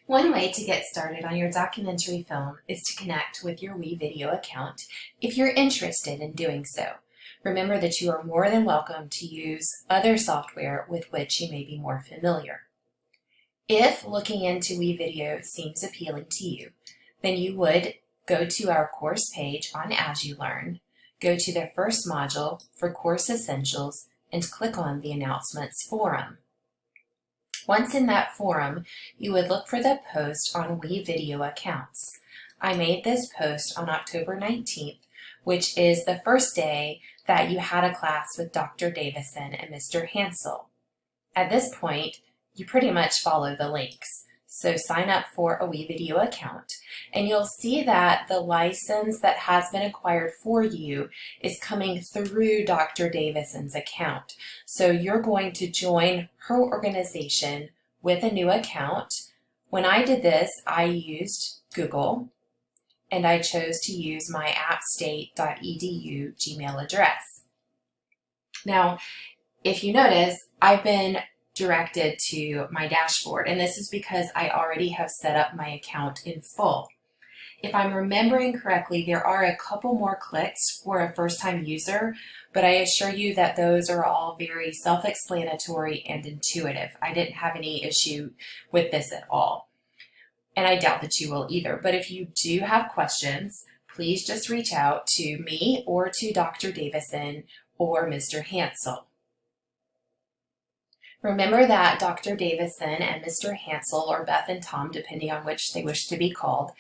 One way to get started on your documentary film is to connect with your WeVideo account if you're interested in doing so. Remember that you are more than welcome to use other software with which you may be more familiar. If looking into WeVideo seems appealing to you, then you would go to our course page on As You Learn, go to the first module for Course Essentials, and click on the Announcements forum. Once in that forum, you would look for the post on WeVideo accounts. I made this post on October 19th, which is the first day that you had a class with Dr. Davison and Mr. Hansel. At this point, you pretty much follow the links. So sign up for a WeVideo account, and you'll see that the license that has been acquired for you is coming through Dr. Davison's account. So you're going to join her organization with a new account. When I did this, I used Google, and I chose to use my appstate.edu Gmail address. Now, if you notice, I've been directed to my dashboard, and this is because I already have set up my account in full. If I'm remembering correctly, there are a couple more clicks for a first-time user, but I assure you that those are all very self-explanatory and intuitive. I didn't have any issue with this at all, and I doubt that you will either. But if you do have questions, please just reach out to me or to Dr. Davison or Mr. Hansel. Remember that Dr. Davison and Mr. Hansel, or Beth and Tom, depending on which they wish to be called,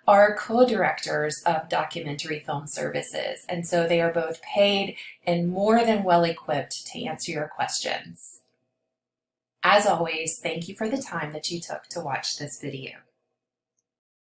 are co-directors of documentary film services, and so they are both paid and more than well equipped to answer your questions. As always, thank you for the time that you took to watch this video.